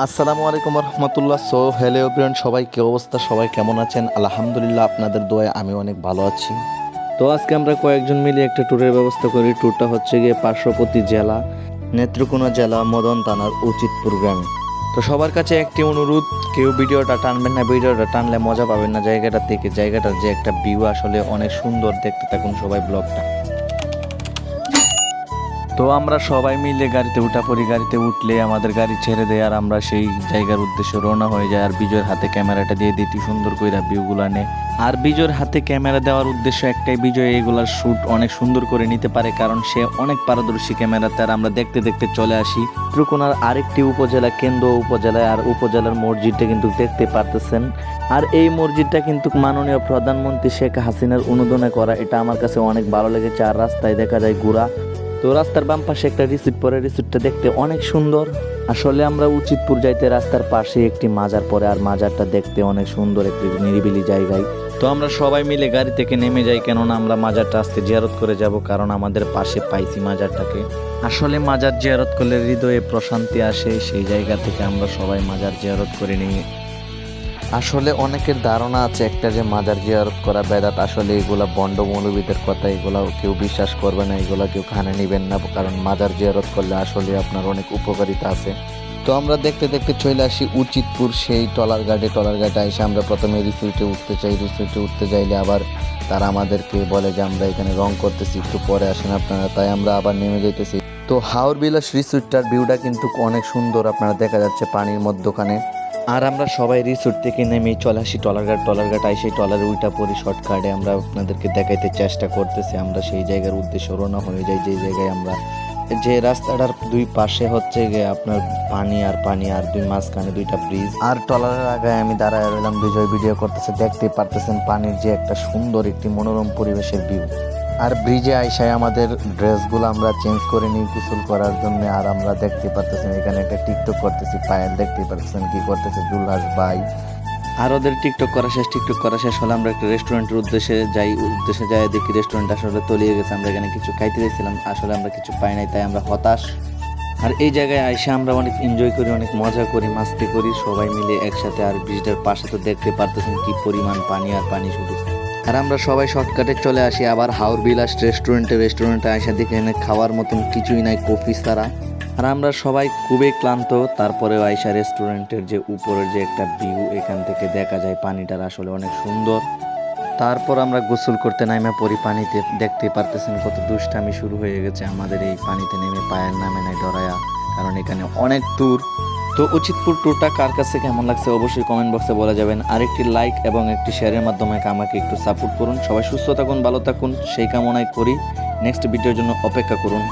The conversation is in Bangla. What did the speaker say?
আসসালামু আলাইকুম রহমতুল্লাহ। হ্যালো এভরিওয়ান, সবাই কি অবস্থা? সবাই কেমন আছেন? আলহামদুলিল্লাহ, আপনাদের দোয়ায় আমি অনেক ভালো আছি। তো আজকে আমরা কয়েকজন মিলে একটা ট্যুরের ব্যবস্থা করি। ট্যুরটা হচ্ছে গিয়ে পার্শ্ববর্তী জেলা নেত্রকোনা জেলা মদন থানার উচিতপুর গ্রামে। তো সবার কাছে একটি অনুরোধ, কেউ ভিডিওটা টানবেন না, ভিডিওটা টানলে মজা পাবেন না জায়গাটা থেকে। জায়গাটার যে একটা ভিউ আসলে অনেক সুন্দর, দেখতে থাকুন সবাই ব্লগটা। তো আমরা সবাই মিলে গাড়িতে উঠা পড়ি। গাড়িতে উঠলে আমাদের গাড়ি ছেড়ে দেয় আর আমরা সেই জায়গার উদ্দেশ্যে রওনা হয়ে যায়। আর বিজয়ের হাতে ক্যামেরাটা দিয়ে দিই সুন্দর করে ভিউগুলা নে। আর বিজয়ের হাতে ক্যামেরা দেওয়ার উদ্দেশ্য একটাই, বিজয় এগুলার শ্যুট অনেক সুন্দর করে নিতে পারে, কারণ সে অনেক পারদর্শী ক্যামেরাতে। আর আমরা দেখতে দেখতে চলে আসি ত্রিকোণার আরেকটি উপজেলা, কেন্দ্র উপজেলায়। আর উপজেলার মসজিদটা কিন্তু দেখতে পারতেছেন। আর এই মসজিদটা কিন্তু মাননীয় প্রধানমন্ত্রী শেখ হাসিনার অনুদানে করা। এটা আমার কাছে অনেক ভালো লেগেছে। আর রাস্তায় দেখা যায় ঘোড়া। তো রাস্তার বাম পাশে একটা রিসিট পরে, রিসিটটা দেখতে অনেক সুন্দর। আসলে আমরা উচিতপুর যাইতে রাস্তার পাশে একটি মাজার পরে, আর মাজারটা দেখতে অনেক সুন্দর, একটি নিরিবিলি জায়গায়। তো আমরা সবাই মিলে গাড়ি থেকে নেমে যাই, কেননা আমরা মাজারটা আজকে জিয়ারত করে যাব, কারণ আমাদের পাশে পাইছি মাজারটাকে। আসলে মাজার জিয়ারত করলে হৃদয়ে প্রশান্তি আসে, সেই জায়গা থেকে আমরা সবাই মাজার জিয়ারত করে নিই। আসলে অনেকের ধারণা আছে একটা, যে মাজার জিয়ারত করা বেদাত। আসলে এগুলা বন্ড মৌলবীদের কথা, এগুলা কেউ বিশ্বাস করবে না, এগুলা কেউ কানে নিবেন না, কারণ মাজার জিয়ারত করলে আসলে আপনার অনেক উপকারিতা আছে। তো আমরা দেখতে দেখতে চলে আসি উচিতপুর সেই টলার ঘাটে এসে আমরা প্রথমে রিসোর্টে উঠতে চাই। রিসোর্টে উঠতে চাইলে আবার তারা আমাদেরকে বলে যে আমরা এখানে রং করতেছি, একটু পরে আসেন আপনারা। তাই আমরা আবার নেমে যাইতেছি। তো হাওর বিলাস রিসোর্টটার ভিউটা কিন্তু অনেক সুন্দর, আপনারা দেখা যাচ্ছে পানির মধ্যখানে। আর আমরা সবাই রিসোর্ট থেকে নেমে চলে আসি টলারঘাট আই সেই টলারে উল্টা পরি শর্টকাটে আমরা আপনাদেরকে দেখাইতে চেষ্টা করতেছি। আমরা সেই জায়গার উদ্দেশ্যে রওনা হয়ে যাই, যে জায়গায় আমরা, যে রাস্তাটার দুই পাশে হচ্ছে গিয়ে আপনার পানি আর দুই মাঝখানে দুইটা ব্রিজ। আর টলারের আগে আমি দাঁড়ায় রইলাম, বিজয় ভিডিও করতেছে। দেখতেই পারতেছেন পানির যে একটা সুন্দর একটি মনোরম পরিবেশের ভিউ। আর ব্রিজে আইসায় আমাদের ড্রেসগুলো আমরা চেঞ্জ করে নিই গোসল করার জন্য। আর আমরা দেখতে পারতেছেন এখানে একটা টিকটক করতেছি, পায়েল দেখতে পারতেছেন কি করতেছে, জুলহাস ভাই। আর ওদের টিকটক করা শেষ হলে আমরা একটা রেস্টুরেন্টের উদ্দেশ্যে যাই দেখি রেস্টুরেন্ট আসলে তলিয়ে গেছে। আমরা এখানে কিছু খাইতে চাইছিলাম, আসলে আমরা কিছু পাই নাই, তাই আমরা হতাশ। আর এই জায়গায় আইসা আমরা অনেক এনজয় করি, অনেক মজা করি, মাস্তি করি সবাই মিলে একসাথে। আর ব্রিজটার পাশে তো দেখতে পারতেছেন কি পরিমাণ পানি আর পানি শুধু। আর আমরা সবাই শর্টকাটে চলে আসি আবার হাওর বিলাস রেস্টুরেন্টে আইসা দেখে এখানে খাওয়ার মতন কিছুই নাই, কফি ছাড়া। আর আমরা সবাই খুবই ক্লান্ত, তারপরেও আইসা রেস্টুরেন্টের যে উপরের যে একটা ভিউ, এখান থেকে দেখা যায় পানিটার আসলে অনেক সুন্দর। তারপর আমরা গোসল করতে নামে পড়ি পানিতে। দেখতে পারতেছেন কত দুষ্টামি শুরু হয়ে গেছে আমাদের এই পানিতে নেমে। পায়ের নামে নাই ডরায়া, কারণ এখানে অনেক দূর। তো উচিতপুর ট্যুরটা কার কাছে কেমন লাগছে অবশ্যই কমেন্ট বক্সে বলা যাবেন। আরেকটি লাইক এবং একটি শেয়ারের মাধ্যমে আমাকে একটু সাপোর্ট করুন। সবাই সুস্থ থাকুন, ভালো থাকুন, সেই কামনাই করি। নেক্সট ভিডিওর জন্য অপেক্ষা করুন।